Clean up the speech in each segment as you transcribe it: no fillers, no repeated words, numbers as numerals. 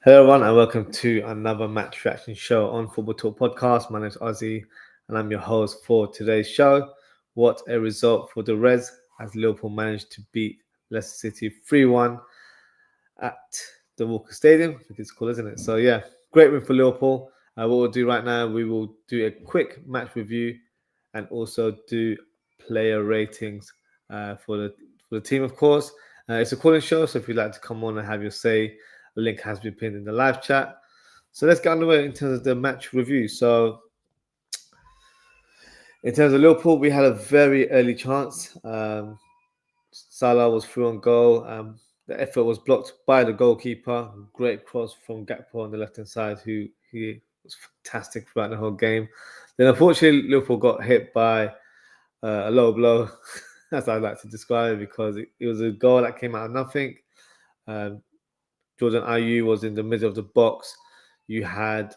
Hello, everyone, and welcome to another match reaction show on Football Talk Podcast. My name is Ozzie, and I'm your host for today's show. What a result for the Reds as Liverpool managed to beat Leicester City 3-1 at the Walker Stadium. I think it's cool, isn't it? So, yeah, great win for Liverpool. What we'll do right now, we will do a quick match review and also do player ratings for the team, of course. It's a calling show, so if you'd like to come on and have your say, the link has been pinned in the live chat. So let's get underway in terms of the match review. So in terms of Liverpool, we had a very early chance. Salah was through on goal. The effort was blocked by the goalkeeper. Great cross from Gakpo on the left-hand side, who he was fantastic throughout the whole game. Then unfortunately, Liverpool got hit by a low blow, as I like to describe it, because it was a goal that came out of nothing. Jordan Ayew was in the middle of the box. You had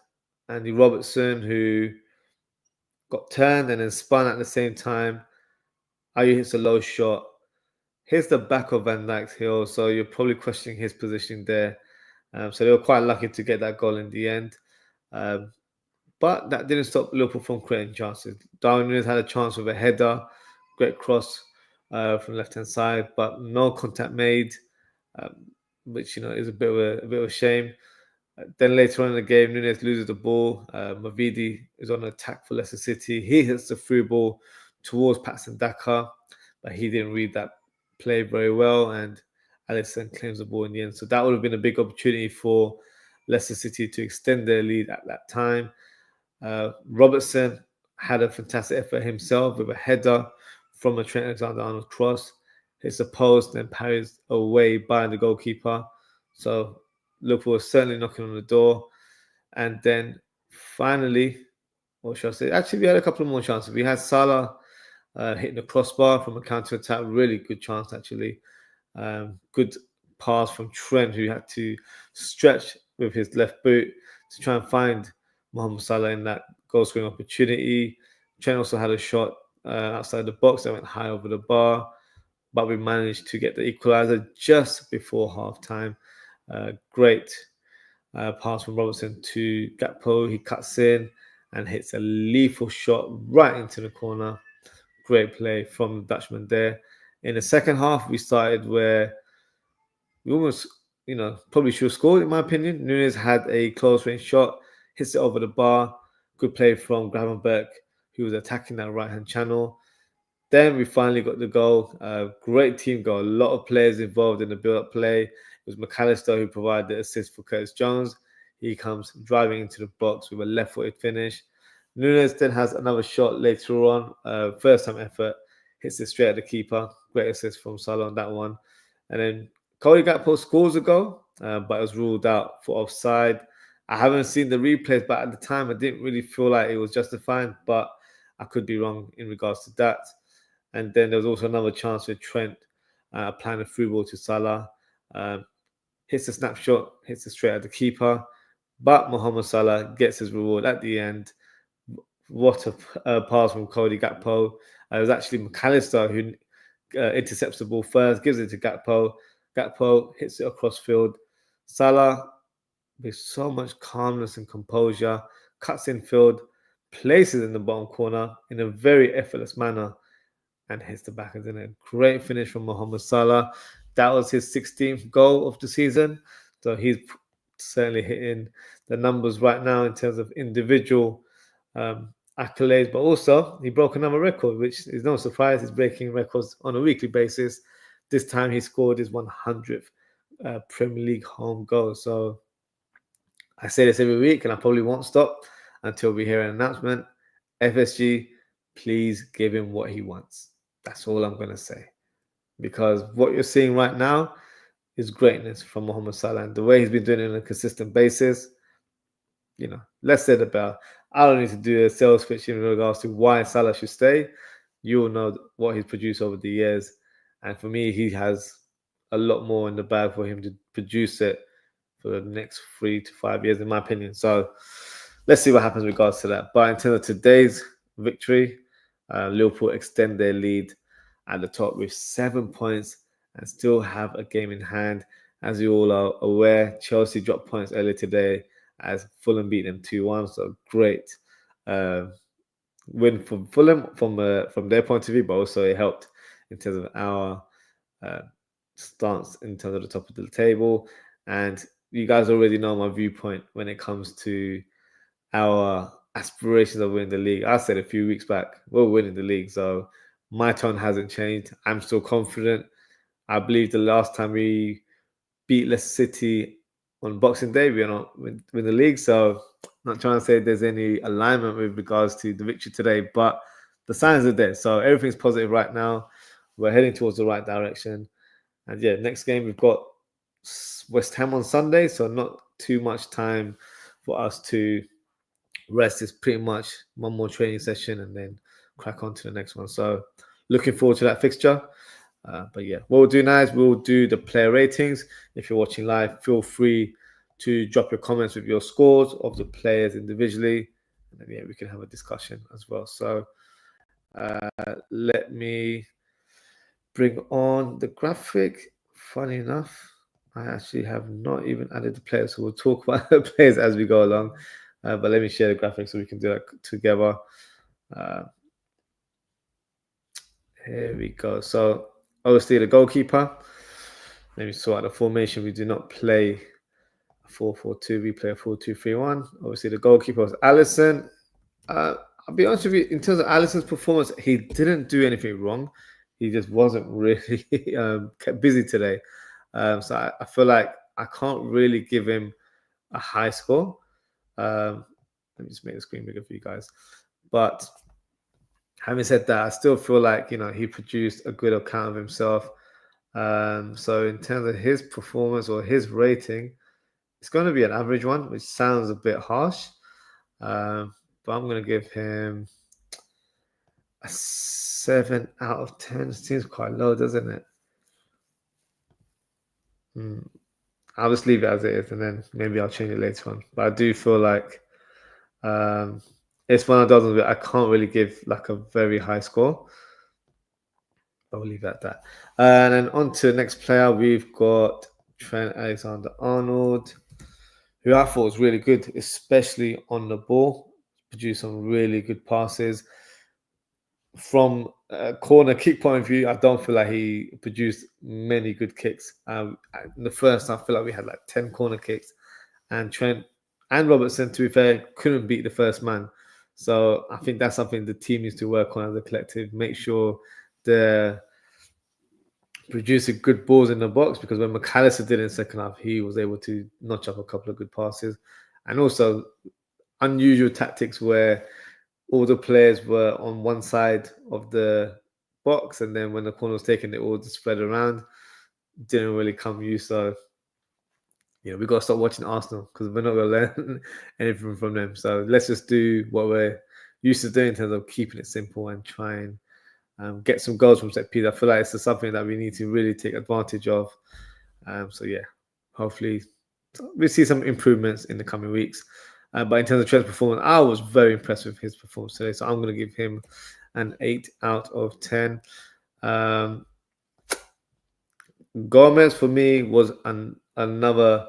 Andy Robertson, who got turned and then spun at the same time. Ayew hits a low shot. Here's the back of Van Dijk's heel, so you're probably questioning his position there. So they were quite lucky to get that goal in the end. But that didn't stop Liverpool from creating chances. Darwin Núñez had a chance with a header, great cross from left-hand side, but no contact made, which is a bit of a shame. Then later on in the game, Núñez loses the ball. Mavidi is on an attack for Leicester City. He hits the through ball towards Patson Daka, but he didn't read that play very well, and Alisson claims the ball in the end. So that would have been a big opportunity for Leicester City to extend their lead at that time. Robertson had a fantastic effort himself with a header from a Trent Alexander-Arnold cross. Hits the post, then parries away by the goalkeeper. So Liverpool was certainly knocking on the door. And then finally, what should I say? Actually, we had a couple of more chances. We had Salah hitting the crossbar from a counter-attack. Really good chance, actually. Good pass from Trent, who had to stretch with his left boot to try and find Mohamed Salah in that goal-scoring opportunity. Trent also had a shot outside the box that went high over the bar, but we managed to get the equaliser just before half-time. Great pass from Robertson to Gakpo. He cuts in and hits a lethal shot right into the corner. Great play from the Dutchman there. In the second half, we started where we almost, probably should have scored, in my opinion. Núñez had a close-range shot, hits it over the bar. Good play from Gravenberch, who was attacking that right-hand channel. Then we finally got the goal. Great team goal. A lot of players involved in the build-up play. It was McAllister who provided the assist for Curtis Jones. He comes driving into the box with a left-footed finish. Núñez then has another shot later on. First-time effort. Hits it straight at the keeper. Great assist from Salah on that one. And then Cody Gakpo scores a goal, but it was ruled out for offside. I haven't seen the replays, but at the time I didn't really feel like it was justified, but I could be wrong in regards to that. And then there was also another chance with Trent applying a through ball to Salah. Hits a snapshot, hits it straight at the keeper. But Mohamed Salah gets his reward at the end. What a pass from Cody Gakpo. It was actually McAllister who intercepts the ball first, gives it to Gakpo. Gakpo hits it across field. Salah, with so much calmness and composure, cuts in field, places in the bottom corner in a very effortless manner, and hits the back of the net. Great finish from Mohamed Salah. That was his 16th goal of the season. So he's certainly hitting the numbers right now in terms of individual accolades, but also he broke another record, which is no surprise. He's breaking records on a weekly basis. This time he scored his 100th Premier League home goal. So I say this every week, and I probably won't stop until we hear an announcement. FSG, please give him what he wants. That's all I'm going to say. Because what you're seeing right now is greatness from Mohamed Salah. And the way he's been doing it on a consistent basis, less said about. I don't need to do a sales pitch in regards to why Salah should stay. You will know what he's produced over the years. And for me, he has a lot more in the bag for him to produce it for the next 3 to 5 years, in my opinion. So let's see what happens in regards to that. But in terms of today's victory, Liverpool extend their lead at the top with 7 points and still have a game in hand. as you all are aware, Chelsea dropped points earlier today as Fulham beat them 2-1. So great win from Fulham from their point of view, but also it helped in terms of our stance in terms of the top of the table. And you guys already know my viewpoint when it comes to our aspirations of winning the league. I said a few weeks back, we're winning the league. So my tone hasn't changed. I'm still confident. I believe the last time we beat Leicester City on Boxing Day, we are not win the league. So not trying to say there's any alignment with regards to the victory today, but the signs are there. So everything's positive right now. We're heading towards the right direction. And yeah, next game we've got West Ham on Sunday, so not too much time for us to rest. It's pretty much one more training session and then crack on to the next one. So looking forward to that fixture. But yeah, what we'll do now is we'll do the player ratings. If you're watching live, feel free to drop your comments with your scores of the players individually. And then, yeah, we can have a discussion as well. So let me bring on the graphic. Funny enough, I actually have not even added the players, so we'll talk about the players as we go along. But let me share the graphic so we can do that together. Here we go. So obviously the goalkeeper. Let me sort out the formation. We do not play a 4-4-2. We play a 4-2-3-1. Obviously the goalkeeper was Alisson. I'll be honest with you, in terms of Alisson's performance, he didn't do anything wrong. He just wasn't really kept busy today. So I feel like I can't really give him a high score. Let me just make the screen bigger for you guys. But having said that, I still feel like, he produced a good account of himself. So in terms of his performance or his rating, it's going to be an average one, which sounds a bit harsh. But I'm going to give him a 7 out of 10. It seems quite low, doesn't it? I'll just leave it as it is, and then maybe I'll change it later on. But I do feel like it's one of those where I can't really give like a very high score. But we'll leave it at that. And then on to the next player, we've got Trent Alexander-Arnold, who I thought was really good, especially on the ball. Produced some really good passes. From a corner kick point of view, I don't feel like he produced many good kicks. In the first, I feel like we had like 10 corner kicks, and Trent and Robertson, to be fair, couldn't beat the first man. So I think that's something the team needs to work on as a collective. Make sure they're producing good balls in the box, because when McAllister did in the second half, he was able to notch up a couple of good passes. And also unusual tactics where all the players were on one side of the box, and then when the corner was taken, they all just spread around. Didn't really come use. So we got to stop watching Arsenal, because we're not going to learn anything from them. So let's just do what we're used to doing in terms of keeping it simple and try and get some goals from set piece. I feel like it's something that we need to really take advantage of. So yeah, hopefully we see some improvements in the coming weeks. But in terms of Trent's performance, I was very impressed with his performance today. So I'm going to give him an 8 out of 10. Gomez, for me, was another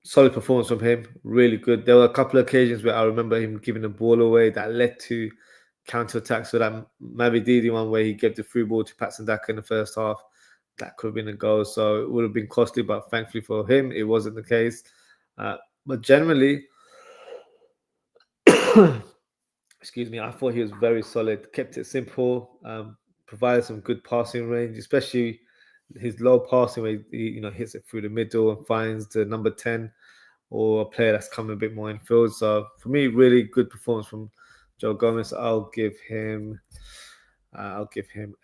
solid performance from him. Really good. There were a couple of occasions where I remember him giving the ball away that led to counter-attacks. So that Mavididi one where he gave the free ball to Patson Daka in the first half, that could have been a goal. So it would have been costly, but thankfully for him, it wasn't the case. But generally, excuse me, I thought he was very solid, kept it simple, provided some good passing range, especially his low passing where he hits it through the middle and finds the number 10 or a player that's coming a bit more in field. So for me, really good performance from Joe Gomez. I'll give him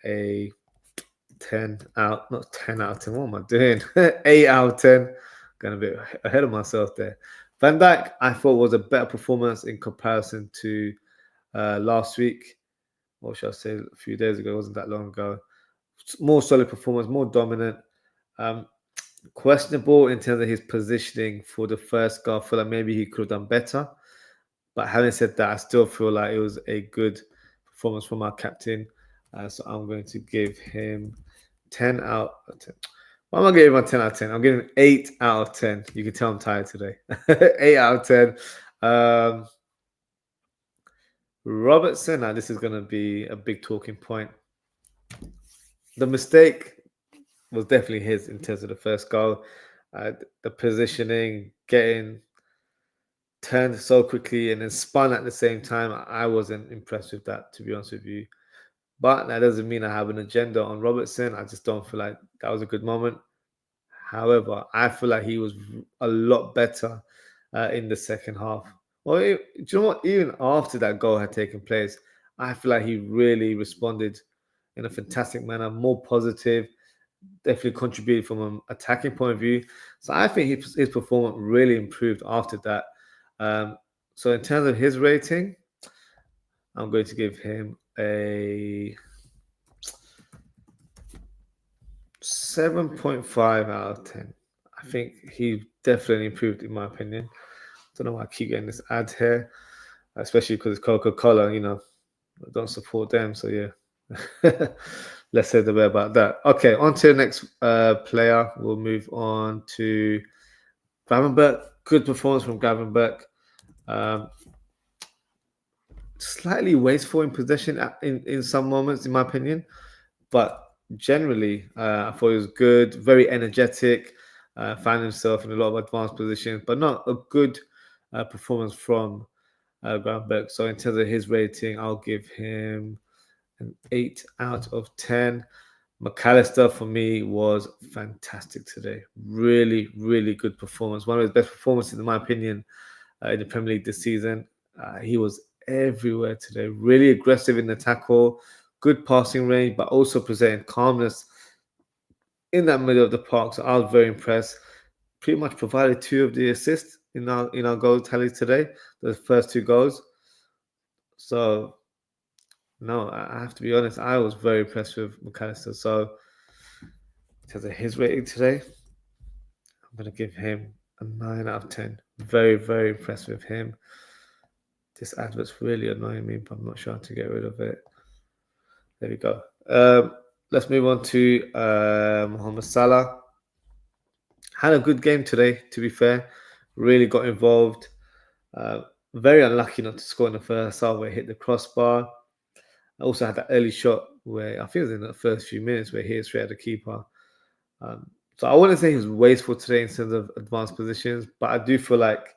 a 10 out, not 10 out of 10. What am I doing? 8 out of 10. Going a bit ahead of myself there. Van Dijk, I thought, was a better performance in comparison to last week, or should I say a few days ago. It wasn't that long ago. More solid performance, more dominant. Questionable in terms of his positioning for the first goal. I feel like maybe he could have done better. But having said that, I still feel like it was a good performance from our captain. So I'm going to give him 10 out of 10. What am I giving him a 10 out of 10? I'm giving him 8 out of 10. You can tell I'm tired today. 8 out of 10. Robertson, now this is going to be a big talking point. The mistake was definitely his in terms of the first goal. The positioning, getting turned so quickly and then spun at the same time. I wasn't impressed with that, to be honest with you. But that doesn't mean I have an agenda on Robertson. I just don't feel like that was a good moment. However, I feel like he was a lot better in the second half. Well, do you know what? Even after that goal had taken place, I feel like he really responded in a fantastic manner, more positive, definitely contributed from an attacking point of view. So I think his performance really improved after that. So in terms of his rating, I'm going to give him a 7.5 out of 10. I think he definitely improved, in my opinion. Don't know why I keep getting this ad here, especially because it's Coca-Cola, I don't support them. So, yeah, let's say the way about that. Okay, on to the next player. We'll move on to Gravenberch. Good performance from Gravenberch. Slightly wasteful in possession in some moments, in my opinion. But generally, I thought he was good, very energetic, found himself in a lot of advanced positions, but not a good performance from Gravenberch. So in terms of his rating, I'll give him an 8 out of 10. McAllister, for me, was fantastic today. Really, really good performance. One of his best performances, in my opinion, in the Premier League this season. He was everywhere today. Really aggressive in the tackle, good passing range, but also presenting calmness in that middle of the park. So I was very impressed. Pretty much provided 2 of the assists in our goal tally today. The first 2 goals. So no, I have to be honest. I was very impressed with McAllister. So in terms of his rating today, I'm going to give him a 9 out of 10. Very, very impressed with him. This advert's really annoying me, but I'm not sure how to get rid of it. There we go. Let's move on to Mohamed Salah. Had a good game today, to be fair. Really got involved. Very unlucky not to score in the first half where he hit the crossbar. I also had that early shot where I think it was in the first few minutes where he hit straight at the keeper. So I wouldn't say he was wasteful today in terms of advanced positions, but I do feel like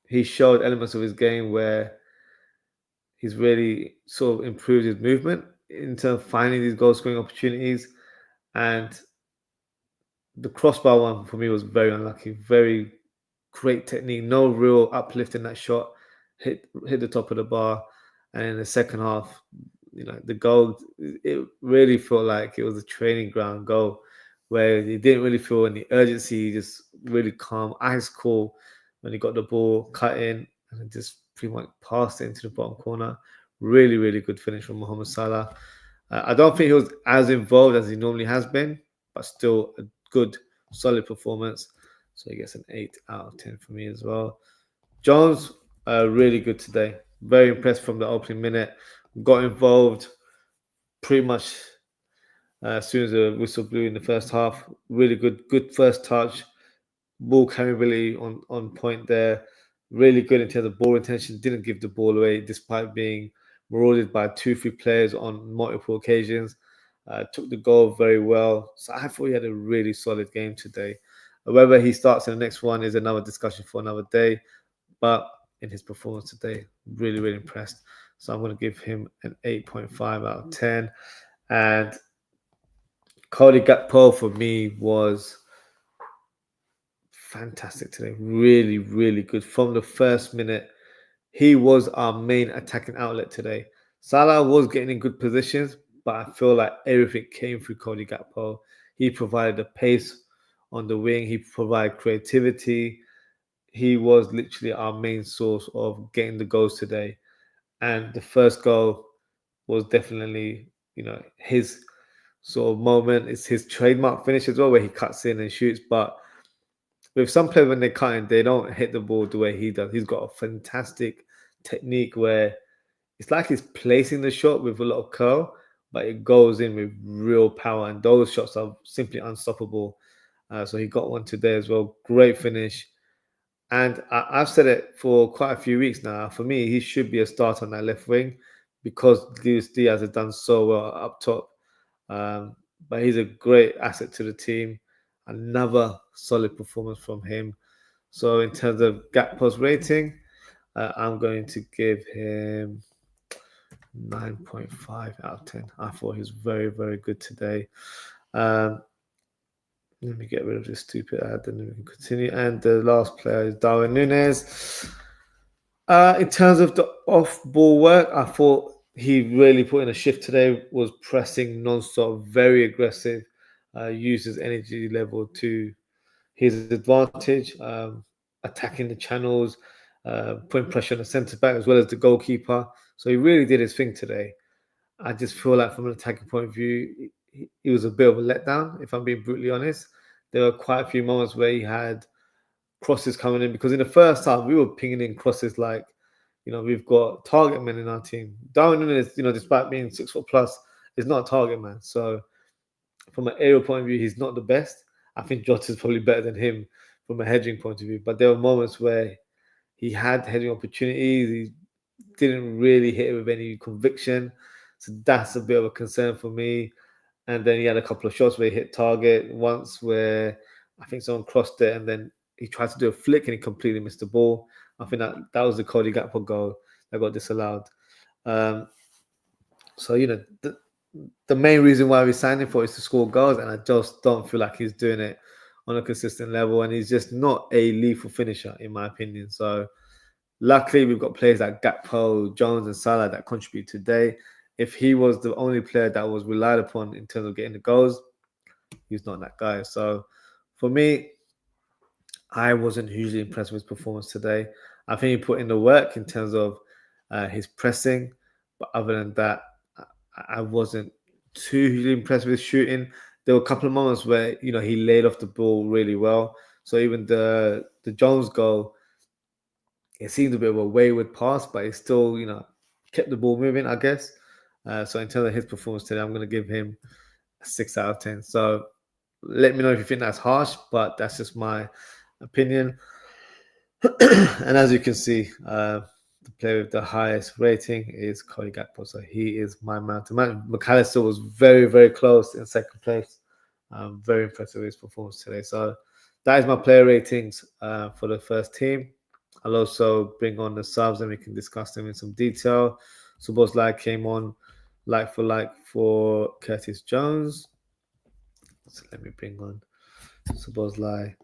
he showed elements of his game where he's really sort of improved his movement in terms of finding these goal scoring opportunities. And the crossbar one for me was very unlucky. Very great technique, no real uplift in that shot. Hit the top of the bar, and in the second half, the goal. It really felt like it was a training ground goal, where he didn't really feel any urgency. Just really calm, ice cool when he got the ball, cut in, and just pretty much passed it into the bottom corner. Really, really good finish from Mohamed Salah. I don't think he was as involved as he normally has been, but still a good, solid performance. So he gets an 8 out of 10 for me as well. Jones, really good today. Very impressed from the opening minute. Got involved pretty much as soon as the whistle blew in the first half. Really good first touch. Ball carryability on point there. Really good in terms of ball retention. Didn't give the ball away despite being marauded by 2-3 players on multiple occasions. Took the goal very well. So I thought he had a really solid game today. Whether he starts in the next one is another discussion for another day. But in his performance today, really, really impressed. So I'm going to give him an 8.5 out of 10. And Cody Gakpo for me was fantastic today. Really, really good. From the first minute, he was our main attacking outlet today. Salah was getting in good positions, but I feel like everything came through Cody Gakpo. He provided the pace on the wing. He provided creativity. He was literally our main source of getting the goals today. And the first goal was definitely, his sort of moment. It's his trademark finish as well, where he cuts in and shoots. But with some players, when they cut in, they don't hit the ball the way he does. He's got a fantastic technique where it's like he's placing the shot with a lot of curl, but it goes in with real power, and those shots are simply unstoppable. So he got one today as well. Great finish. And I've said it for quite a few weeks now. For me, he should be a starter on that left wing because Luis Diaz has done so well up top. Um, but he's a great asset to the team. Another solid performance from him. So in terms of gap post rating, I'm going to give him 9.5 out of 10. I thought he was very, very good today. Let me get rid of this stupid ad and then we can continue. And the last player is Darwin Núñez. In terms of the off-ball work, I thought he really put in a shift today, was pressing non-stop, very aggressive, used his energy level to his advantage, attacking the channels, putting pressure on the centre-back as well as the goalkeeper. So he really did his thing today. I just feel like from an attacking point of view, he was a bit of a letdown, if I'm being brutally honest. There were quite a few moments where he had crosses coming in because in the first half we were pinging in crosses like, we've got target men in our team. Darwin Núñez, despite being 6 foot plus, is not a target man. So from an aerial point of view, he's not the best. I think Jota's probably better than him from a hedging point of view. But there were moments where he had heading opportunities. He didn't really hit it with any conviction. So that's a bit of a concern for me. And then he had a couple of shots where he hit target. Once where I think someone crossed it and then he tried to do a flick and he completely missed the ball. I think that was the Cody Gakpo goal that got disallowed. So, the main reason why we signed him for is to score goals, and I just don't feel like he's doing it on a consistent level, and he's just not a lethal finisher, in my opinion. So, luckily, we've got players like Gakpo, Jones, and Salah that contribute today. If he was the only player that was relied upon in terms of getting the goals, he's not that guy. So, for me, I wasn't hugely impressed with his performance today. I think he put in the work in terms of his pressing, but other than that, I wasn't too hugely impressed with his shooting. There were a couple of moments where he laid off the ball really well. So even the Jones goal, it seemed a bit of a wayward pass, but he still kept the ball moving, I guess. So in terms of his performance today, I'm going to give him a 6 out of 10. So let me know if you think that's harsh, but that's just my opinion. And as you can see, the player with the highest rating is Cody Gakpo. So he is my man to match. McAllister was very, very close in second place. Very impressed with his performance today. So that is my player ratings for the first team. I'll also bring on the subs and we can discuss them in some detail. Szoboszlai came on like for Curtis Jones. So let me bring on Szoboszlai.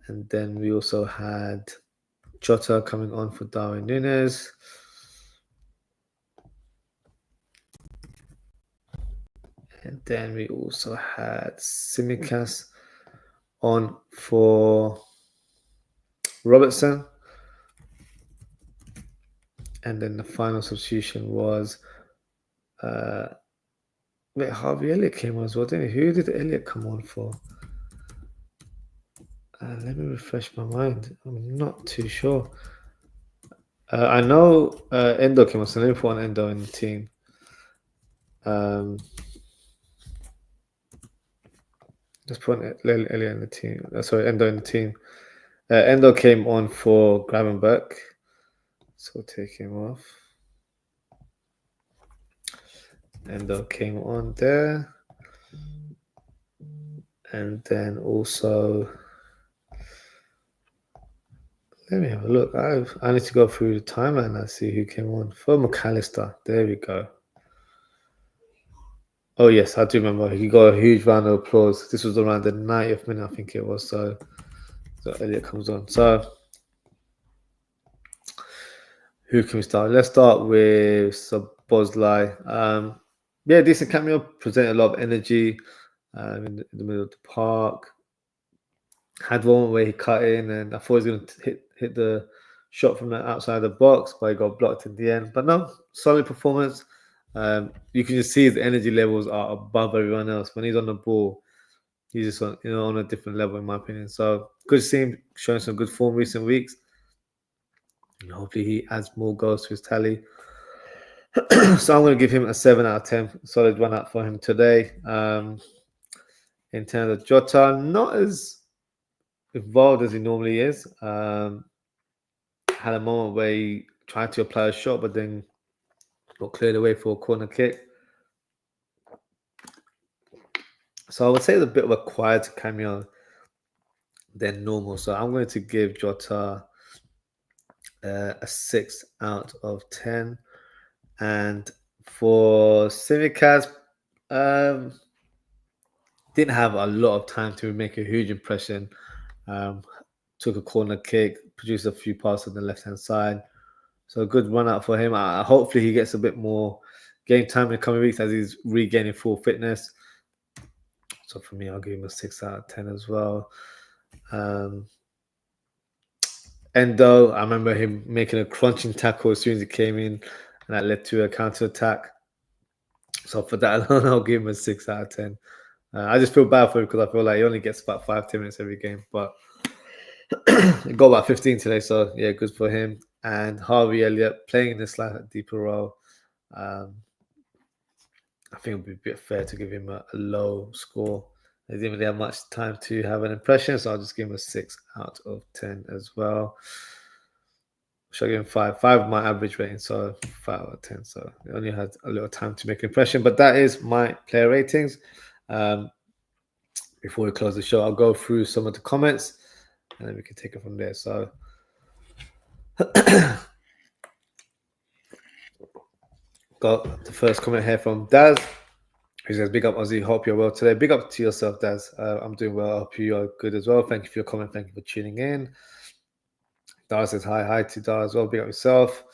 And then we also had Jota coming on for Darwin Núñez. And then we also had Tsimikas on for Robertson. And then the final substitution was Harvey Elliott came on as well, didn't he? Who did Elliott come on for? Let me refresh my mind. I'm not too sure. I know Endo came on, so let me put on Endo in the team. Just put Elliott in the team. Sorry, Endo in the team. Endo came on for Gravenberch. So we'll take him off. Endo came on there. And then also, let me have a look. I need to go through the timeline and see who came on. For McAllister. There we go. Oh, yes, I do remember. He got a huge round of applause. This was around the 90th minute, I think it was. So Elliott comes on. So who can we start? Let's start with Szoboszlai. Yeah, decent cameo. Presented a lot of energy in the middle of the park. Had one where he cut in, and I thought he was going to hit the shot from the outside the box, but he got blocked in the end. But no, solid performance. You can just see his energy levels are above everyone else. When he's on the ball, he's just on a different level, in my opinion. So good to see him showing some good form recent weeks. And hopefully he adds more goals to his tally. So I'm going to give him a 7 out of 10. Solid run out for him today. In terms of Jota, not as involved as he normally is. Had a moment where he tried to apply a shot, but then got cleared away for a corner kick. So I would say it's a bit of a quieter cameo than normal. So I'm going to give Jota a 6 out of 10. And for Simicast, didn't have a lot of time to make a huge impression. Took a corner kick, produced a few passes on the left-hand side. So a good run out for him. Hopefully he gets a bit more game time in the coming weeks as he's regaining full fitness. So for me, I'll give him a 6 out of 10 as well. Endo, I remember him making a crunching tackle as soon as he came in, and that led to a counter-attack. So for that alone, I'll give him a 6 out of 10. I just feel bad for him because I feel like he only gets about 5-10 minutes every game, but he got about 15 today, so yeah, good for him. And Harvey Elliott playing in this deeper role. I think it would be a bit fair to give him a low score. He didn't really have much time to have an impression, so I'll just give him a 6 out of 10 as well. Should I give him 5? 5 my average rating, so 5 out of 10. So he only had a little time to make an impression, but that is my player ratings. Before we close the show, I'll go through some of the comments, and then we can take it from there. So got the first comment here from Daz. He says, big up, Ozzie. Hope you're well today. Big up to yourself, Daz. I'm doing well. I hope you are good as well. Thank you for your comment. Thank you for tuning in. Dara says, hi to Dara as well. Big up yourself.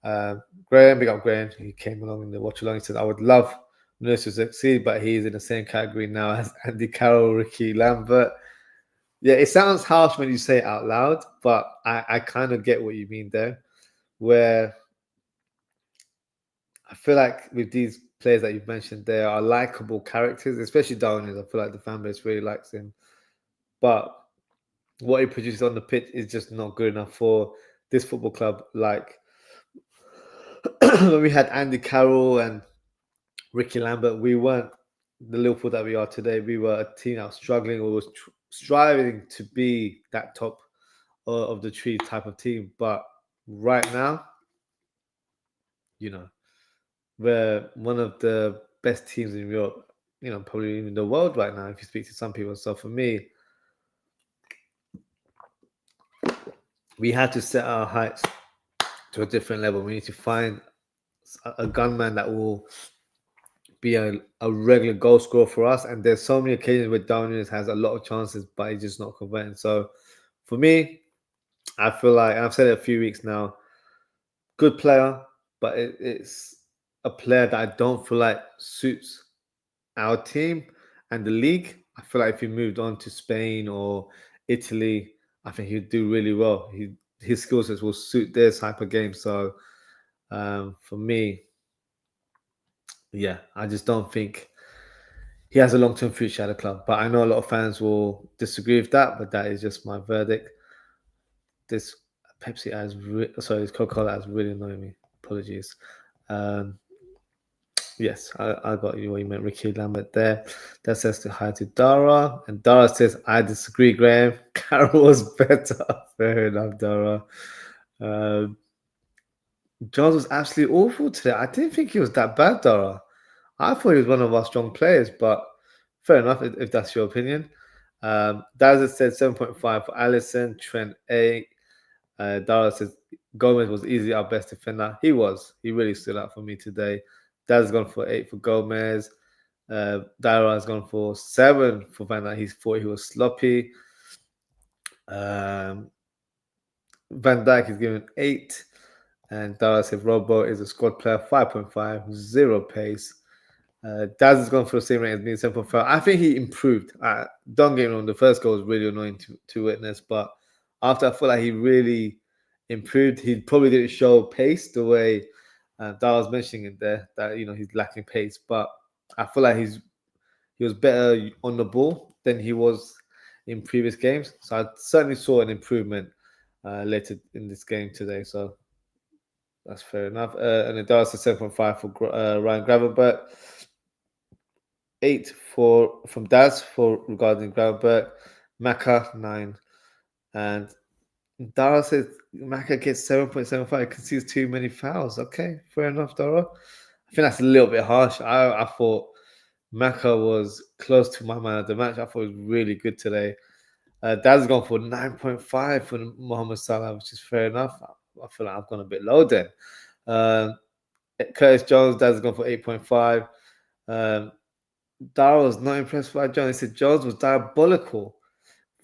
Graham, big up Graham. He came along in the watch along. He said, I would love Nurse to succeed, but he's in the same category now as Andy Carroll, Ricky Lambert. Yeah, it sounds harsh when you say it out loud, but I kind of get what you mean there. Where I feel like with these players that you've mentioned, they are likable characters, especially Darwin. I feel like the fan base really likes him. But what he produces on the pitch is just not good enough for this football club. Like when we had Andy Carroll and Ricky Lambert, we weren't the Liverpool that we are today. We were a team that was struggling or was striving to be that top of the tree type of team. But right now, we're one of the best teams in Europe, probably even the world right now, if you speak to some people. So for me, we had to set our heights to a different level. We need to find a gunman that will be a regular goal scorer for us. And there's so many occasions where Darwin Núñez has a lot of chances, but he's just not converting. So for me, I feel like, and I've said it a few weeks now, good player, but it's a player that I don't feel like suits our team and the league. I feel like if he moved on to Spain or Italy, I think he'd do really well. His skill sets will suit their type of game. So for me, yeah, I just don't think he has a long-term future at the club. But I know a lot of fans will disagree with that, but that is just my verdict. This Pepsi ad this Coca-Cola ad is really annoying me. Apologies. Yes, I got you what you meant, Ricky Lambert there. That says to hi to Dara. And Dara says, I disagree, Graham. Carroll was better. Fair enough, Dara. Johns was absolutely awful today. I didn't think he was that bad, Dara. I thought he was one of our strong players, but fair enough if that's your opinion. Daz said 7.5 for Allison, Trent 8. Dara says Gomez was easily our best defender. He was. He really stood out for me today. Daz has gone for 8 for Gomez. Dara has gone for 7 for Van Dijk. He thought he was sloppy. Van Dijk is given 8. And Dara said Robo is a squad player, 5.5, 0 pace. Daz has gone for the same rating as me, 7.5. I think he improved. Don't get me wrong, the first goal was really annoying to witness, but after I feel like he really improved, he probably didn't show pace the way Dara was mentioning it there, that he's lacking pace. But I feel like he was better on the ball than he was in previous games. So I certainly saw an improvement later in this game today. So That's fair enough. And then Dara said 7.5 for Ryan Gravenberch. 8 from Daz regarding Gravenberch. Maka 9. And Dara says Maka gets 7.75. Concedes too many fouls. Okay, fair enough, Dara. I think that's a little bit harsh. I thought Maka was close to my man of the match. I thought it was really good today. Dad's gone for 9.5 for Mohamed Salah, which is fair enough. I feel like I've gone a bit low then. Curtis Jones, Dad's gone for 8.5. Dara was not impressed by Jones. He said Jones was diabolical.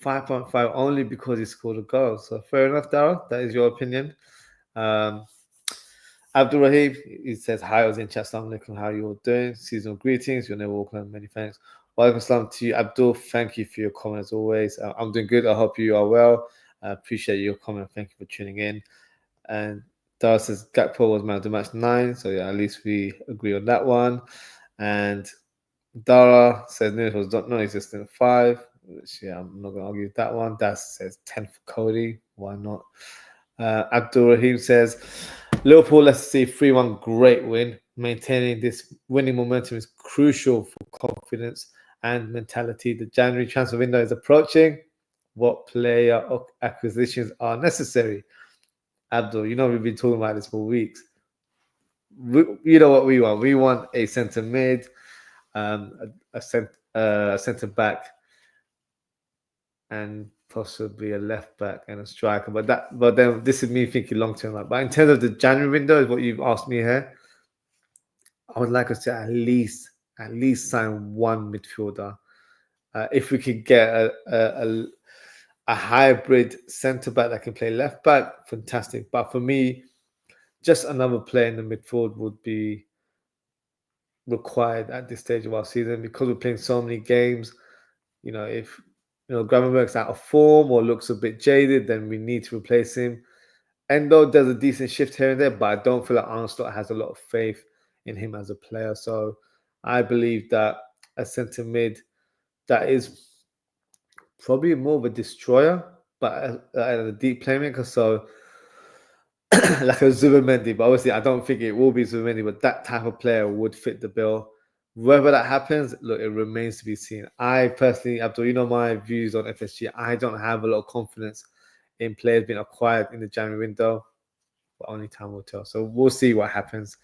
5.5 only because he scored a goal. So fair enough, Dara. That is your opinion. Abdul Rahim, he says, hi, I was in chat. Assalamu alaikum, how are you all doing? Seasonal greetings. You're never welcome. Many thanks. Welcome salam to you, Abdul. Thank you for your comment as always. I'm doing good. I hope you are well. I appreciate your comment. Thank you for tuning in. And Dara says Gakpo was man of the match 9. So yeah, at least we agree on that one. And Dara says Nunes was non-existent 5. Which, yeah, I'm not going to argue with that one. That says 10 for Cody. Why not? Abdul Rahim says Liverpool, let's see 3-1 great win. Maintaining this winning momentum is crucial for confidence and mentality. The January transfer window is approaching. What player acquisitions are necessary? Abdul, you know we've been talking about this for weeks. You know what we want. We want a centre mid, a centre back, and possibly a left back and a striker. But then this is me thinking long term. But in terms of the January window, is what you've asked me here. I would like us to at least sign one midfielder. If we could get a hybrid centre back that can play left back, fantastic. But for me, just another player in the midfield would be required at this stage of our season because we're playing so many games. You know, if Gravenberch's out of form or looks a bit jaded, then we need to replace him. Endo does a decent shift here and there, but I don't feel like Arne Slot has a lot of faith in him as a player. So I believe that a centre mid that is probably more of a destroyer, but a deep playmaker. So like a OZWRLD, but obviously I don't think it will be OZWRLD, but that type of player would fit the bill. Whether that happens, look, it remains to be seen. I personally, Abdul, you know my views on FSG. I don't have a lot of confidence in players being acquired in the January window, but only time will tell. So we'll see what happens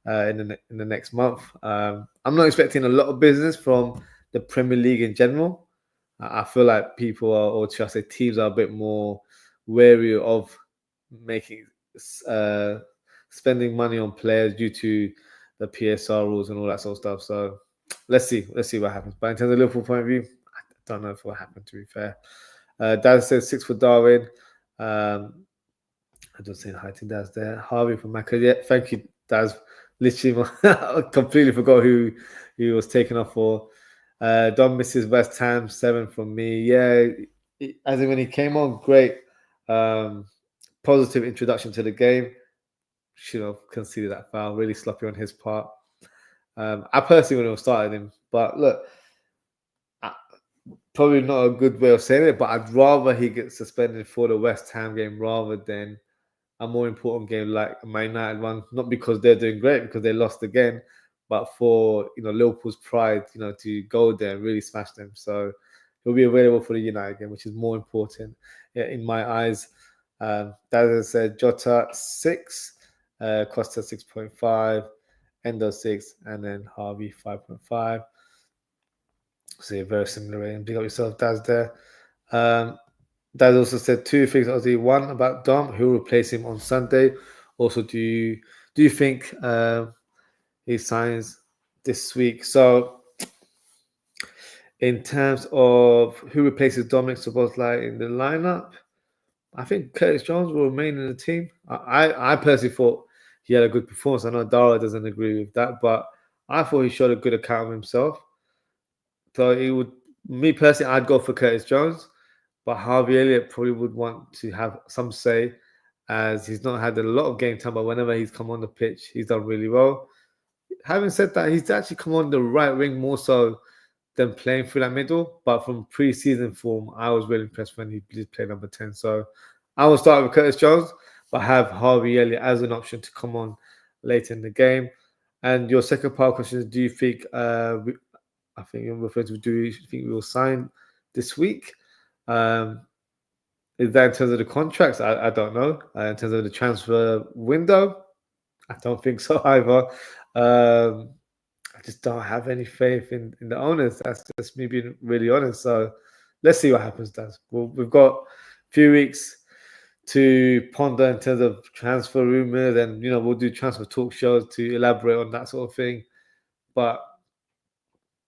in the next month. I'm not expecting a lot of business from the Premier League in general. I feel like people are, or should I say, teams are a bit more wary of making spending money on players due to the PSR rules and all that sort of stuff. So let's see what happens. But in terms of Liverpool point of view, I don't know if it will happen, to be fair. Daz says 6 for Darwin. I don't say hi to Daz there. Harvey from Macca. Yeah, thank you, Daz. Literally, I completely forgot who he was taken off for. Don misses West Ham, 7 from me. Yeah, as in when he came on, great. Positive introduction to the game. Should have conceded that foul. Really sloppy on his part. I personally wouldn't have started him, but look, probably not a good way of saying it, but I'd rather he get suspended for the West Ham game rather than a more important game like a Man United one. Not because they're doing great, because they lost again, but for Liverpool's pride, to go there and really smash them. So he'll be available for the United game, which is more important in my eyes. That said, Jota 6, Costa 6.5, Endo 6, and then Harvey 5.5. So you're very similar rating. Big up yourself, Daz there. Daz also said 2 things. Ozzie, one about Dom, who will replace him on Sunday. Also, do you think he signs this week? So in terms of who replaces Dominic Szoboszlai in the lineup, I think Curtis Jones will remain in the team. I personally thought he had a good performance. I know Dara doesn't agree with that, but I thought he showed a good account of himself. So me personally, I'd go for Curtis Jones, but Harvey Elliott probably would want to have some say, as he's not had a lot of game time, but whenever he's come on the pitch, he's done really well. Having said that, he's actually come on the right wing more so than playing through that middle. But from pre-season form, I was really impressed when he did play number 10. So I will start with Curtis Jones. but have Harvey Elliott as an option to come on later in the game. And your second part of question is, do you think, I think you're referring to, do you think we will sign this week? Is that in terms of the contracts? I don't know. In terms of the transfer window, I don't think so either. I just don't have any faith in the owners. That's just me being really honest. So let's see what happens, Daz. We've got a few weeks to ponder in terms of transfer rumors, and we'll do transfer talk shows to elaborate on that sort of thing. But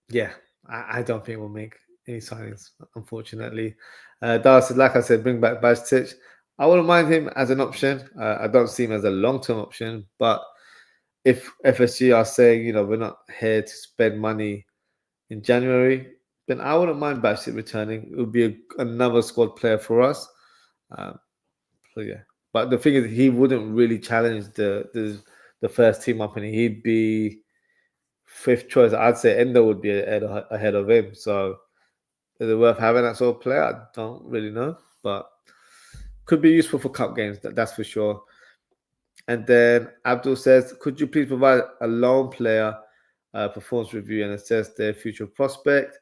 yeah, I don't think we'll make any signings, unfortunately. Darcy, like I said, bring back Bajtic. I wouldn't mind him as an option. I don't see him as a long-term option, but if FSG are saying, we're not here to spend money in January, then I wouldn't mind Bajtic returning. It would be another squad player for us. So yeah, but the thing is, he wouldn't really challenge the first team up, and he'd be fifth choice. I'd say Endo would be ahead of him. So is it worth having that sort of player? I don't really know, but could be useful for cup games. That's for sure. And then Abdul says, could you please provide a loan player performance review and assess their future prospect?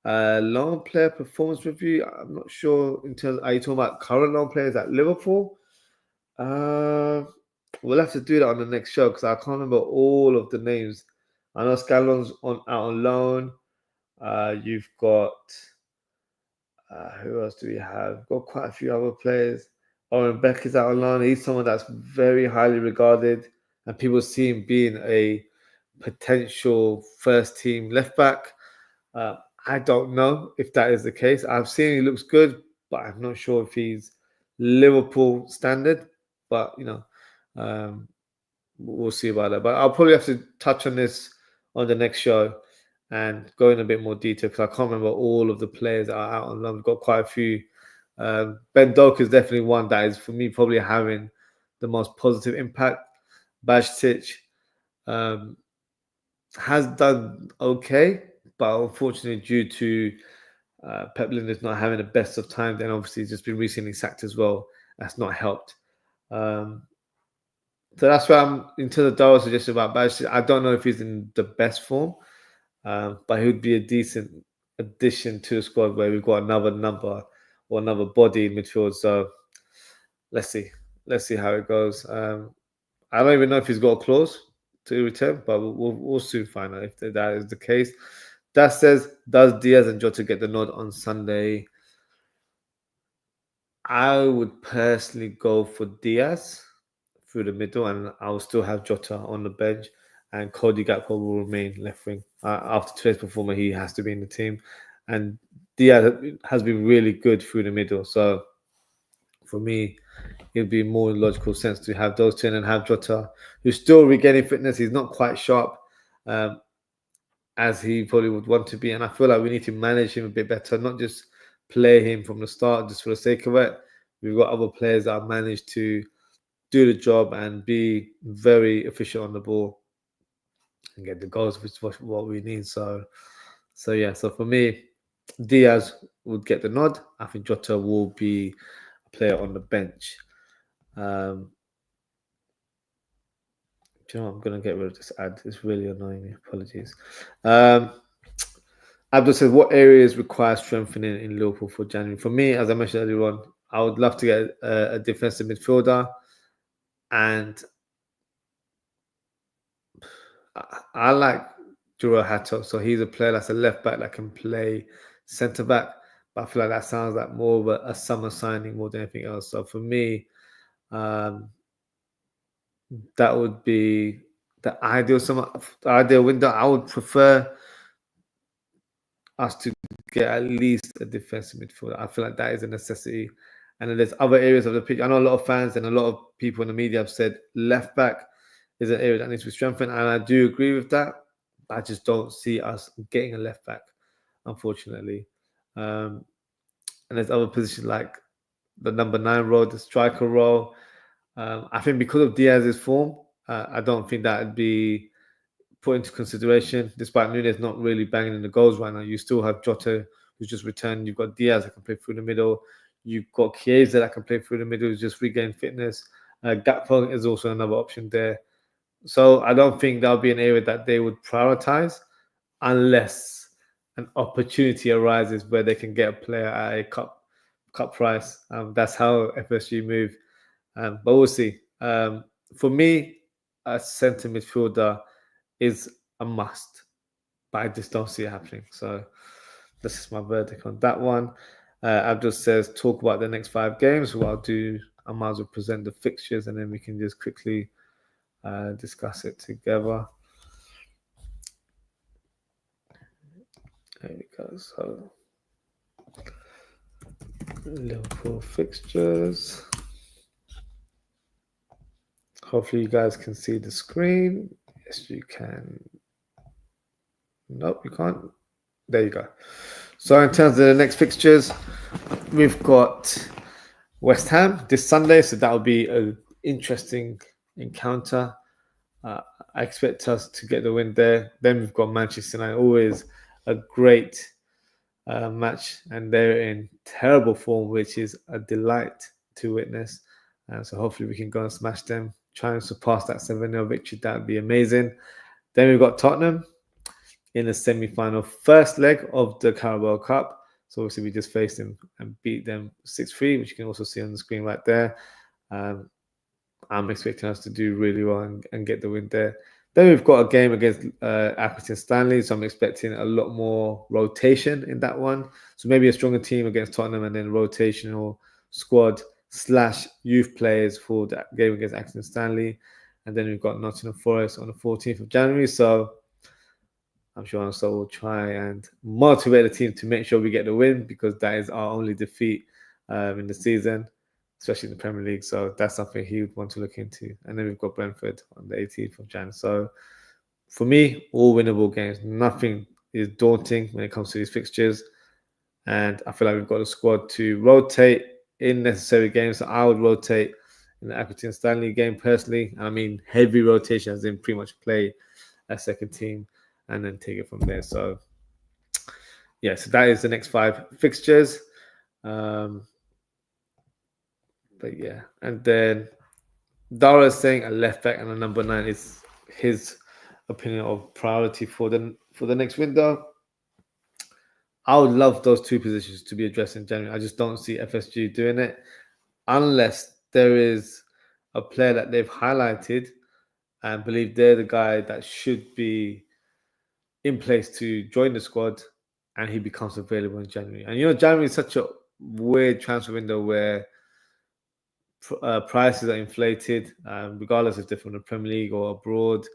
Loan player performance review. I'm not sure in terms. Are you talking about current loan players at Liverpool? We'll have to do that on the next show because I can't remember all of the names. I know Scallon's out on loan. You've got who else do we have? We've got quite a few other players. Oren Beck is out on loan. He's someone that's very highly regarded, and people see him being a potential first team left back. I don't know if that is the case. I've seen he looks good, but I'm not sure if he's Liverpool standard. But we'll see about that. But I'll probably have to touch on this on the next show and go in a bit more detail because I can't remember all of the players that are out on loan. We've got quite a few. Ben Doak is definitely one that is, for me, probably having the most positive impact. Bajtic has done okay, but unfortunately, due to Pep Lijnders not having the best of times, and obviously he's just been recently sacked as well, that's not helped. So that's why I'm into the Dara suggestion about Bajtic. I don't know if he's in the best form, but he would be a decent addition to a squad where we've got another number or another body in midfield. So let's see how it goes. I don't even know if he's got a clause to return, but we'll soon find out if that is the case. That says, does Diaz and Jota get the nod on Sunday? I would personally go for Diaz through the middle, and I'll still have Jota on the bench, and Cody Gakpo will remain left wing. After today's performance, he has to be in the team, and Diaz has been really good through the middle. So for me, it would be more logical sense to have those two and then have Jota, who's still regaining fitness. He's not quite sharp as he probably would want to be, and I feel like we need to manage him a bit better, not just play him from the start just for the sake of it. We've got other players that have managed to do the job and be very efficient on the ball and get the goals, which is what we need. So yeah. So for me, Diaz would get the nod. I think Jota will be a player on the bench. Do you know what? I'm gonna get rid of this ad. It's really annoying me. Apologies. Abdul says, what areas require strengthening in Liverpool for January? For me, as I mentioned earlier on, I would love to get a defensive midfielder, and I like Juro Hato. So he's a player that's a left back that can play centre back. But I feel like that sounds like more of a summer signing more than anything else. So for me, that would be the ideal window. I would prefer us to get at least a defensive midfielder. I feel like that is a necessity. And then there's other areas of the pitch. I know a lot of fans and a lot of people in the media have said left back is an area that needs to be strengthened, and I do agree with that. I just don't see us getting a left back, unfortunately. And there's other positions like the number 9 role, the striker role. I think because of Diaz's form, I don't think that would be put into consideration. Despite Nunes not really banging in the goals right now, you still have Jota who's just returned. You've got Diaz that can play through the middle. You've got Chiesa that can play through the middle, who's just regained fitness. Gakpo is also another option there. So I don't think that'll be an area that they would prioritize unless an opportunity arises where they can get a player at a cup price. That's how FSG move. But we'll see. For me, a centre midfielder is a must, but I just don't see it happening. So this is my verdict on that one. Abdul says, talk about the next 5 games. What I'll do, I might as well present the fixtures and then we can just quickly discuss it together. There we go. So Liverpool fixtures. Hopefully you guys can see the screen. Yes, you can. Nope, you can't. There you go. So in terms of the next fixtures, we've got West Ham this Sunday, so that'll be an interesting encounter. I expect us to get the win there. Then we've got Manchester United, always a great match, and they're in terrible form, which is a delight to witness. So hopefully we can go and smash them, try and surpass that 7-0 victory. That would be amazing. Then we've got Tottenham in the semi-final, first leg of the Carabao Cup. So obviously we just faced them and beat them 6-3, which you can also see on the screen right there. I'm expecting us to do really well and get the win there. Then we've got a game against Accrington Stanley, so I'm expecting a lot more rotation in that one. So maybe a stronger team against Tottenham and then rotational squad / youth players for that game against Accrington Stanley. And then we've got Nottingham Forest on the 14th of January. So I'm sure Ansel will try and motivate the team to make sure we get the win, because that is our only defeat in the season, especially in the Premier League. So that's something he would want to look into. And then we've got Brentford on the 18th of Jan. So for me, all winnable games. Nothing is daunting when it comes to these fixtures. And I feel like we've got a squad to rotate in necessary games. So I would rotate in the Accrington Stanley game personally. I mean, heavy rotation, as in pretty much play a second team and then take it from there. So yeah, so that is the next 5 fixtures. But yeah, and then Dara is saying a left back and a number 9 is his opinion of priority for the next window. I would love those 2 positions to be addressed in January. I just don't see FSG doing it unless there is a player that they've highlighted and believe they're the guy that should be in place to join the squad, and he becomes available in January. And January is such a weird transfer window where prices are inflated, regardless if they're from the Premier League or abroad,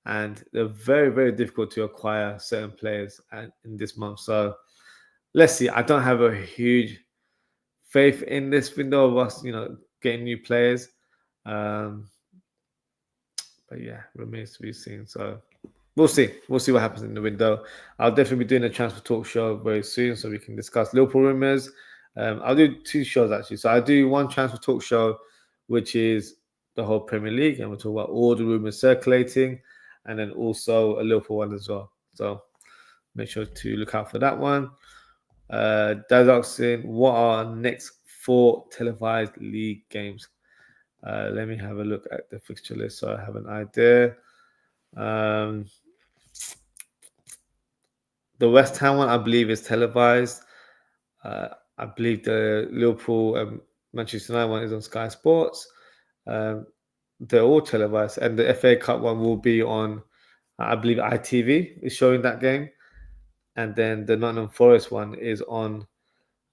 and they're very, very difficult to acquire certain players in this month. So let's see. I don't have a huge faith in this window of us, getting new players. But yeah, remains to be seen. So we'll see. We'll see what happens in the window. I'll definitely be doing a transfer talk show very soon so we can discuss Liverpool rumors. I'll do 2 shows actually. So I do one transfer talk show, which is the whole Premier League, and we'll talk about all the rumors circulating, and then also a Liverpool one as well. So make sure to look out for that one. Dad asking, what are our next 4 televised league games? Let me have a look at the fixture list so I have an idea. The West Ham one, I believe, is televised. I believe the Liverpool and Manchester United one is on Sky Sports. They're all televised, and the FA Cup one will be on, I believe, ITV is showing that game, and then the Nottingham Forest one is on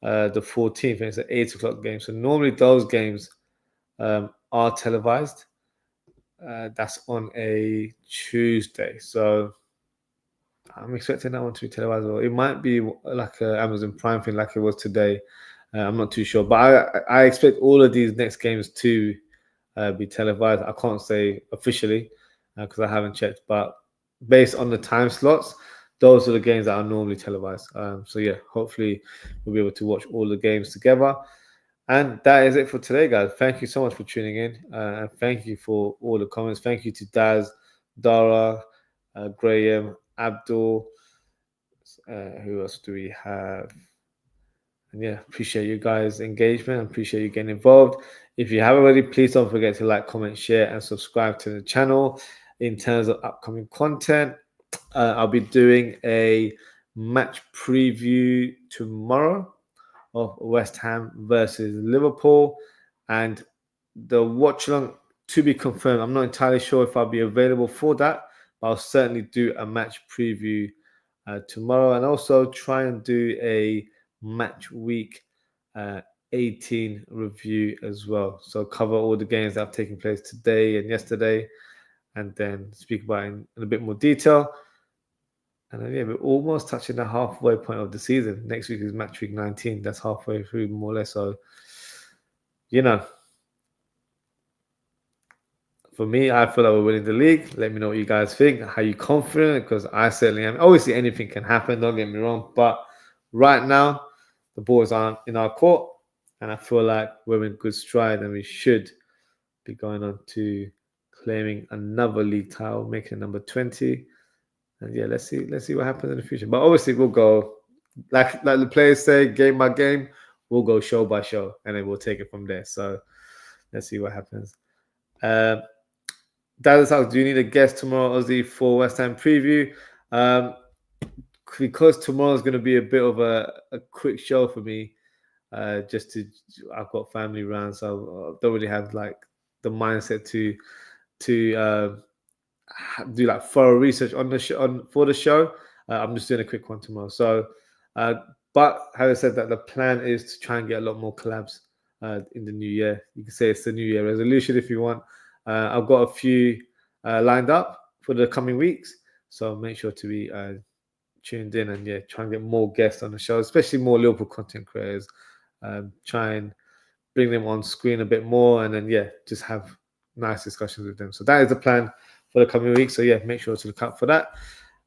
the 14th, and it's an 8:00 game. So normally those games are televised. That's on a Tuesday, so I'm expecting that one to be televised. It might be like an Amazon Prime thing, like it was today. I'm not too sure, but I expect all of these next games to be televised. I can't say officially because I haven't checked, but based on the time slots, those are the games that are normally televised. So yeah, hopefully we'll be able to watch all the games together. And that is it for today, guys. Thank you so much for tuning in, and thank you for all the comments. Thank you to Daz, Dara, Graham, Abdul. Who else do we have? And yeah, appreciate you guys' engagement. I appreciate you getting involved. If you haven't already, please don't forget to like, comment, share, and subscribe to the channel. In terms of upcoming content, I'll be doing a match preview tomorrow of West Ham versus Liverpool, and the watch along to be confirmed. I'm not entirely sure if I'll be available for that, but I'll certainly do a match preview tomorrow, and also try and do a match week 18 review as well. So cover all the games that have taken place today and yesterday, and then speak about it in a bit more detail. And then, yeah, we're almost touching the halfway point of the season. Next week is match week 19. That's halfway through, more or less. So, for me, I feel like we're winning the league. Let me know what you guys think. How you confident? Because I certainly am. Obviously, anything can happen. Don't get me wrong. But right now, the ball is in our court. And I feel like we're in good stride. And we should be going on to claiming another league title, making number 20. And yeah, let's see what happens in the future. But obviously, we'll go like the players say, game by game. We'll go show by show, and then we'll take it from there. So let's see what happens. Dallas House, do you need a guest tomorrow, Ozzie, for West Ham preview? Because tomorrow is going to be a bit of a quick show for me. I've got family around, so I don't really have like the mindset to do like thorough research on the for the show. I'm just doing a quick one tomorrow. So, but having said that, the plan is to try and get a lot more collabs in the new year. You can say it's the New Year resolution if you want. I've got a few lined up for the coming weeks, so make sure to be tuned in and try and get more guests on the show, especially more Liverpool content creators. Try and bring them on screen a bit more, and then just have nice discussions with them. So that is the plan for the coming weeks. So make sure to look out for that.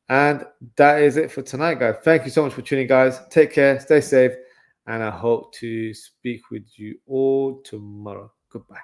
And that is it for tonight, guys. Thank you so much for tuning, guys. Take care, stay safe, and I hope to speak with you all tomorrow. Goodbye.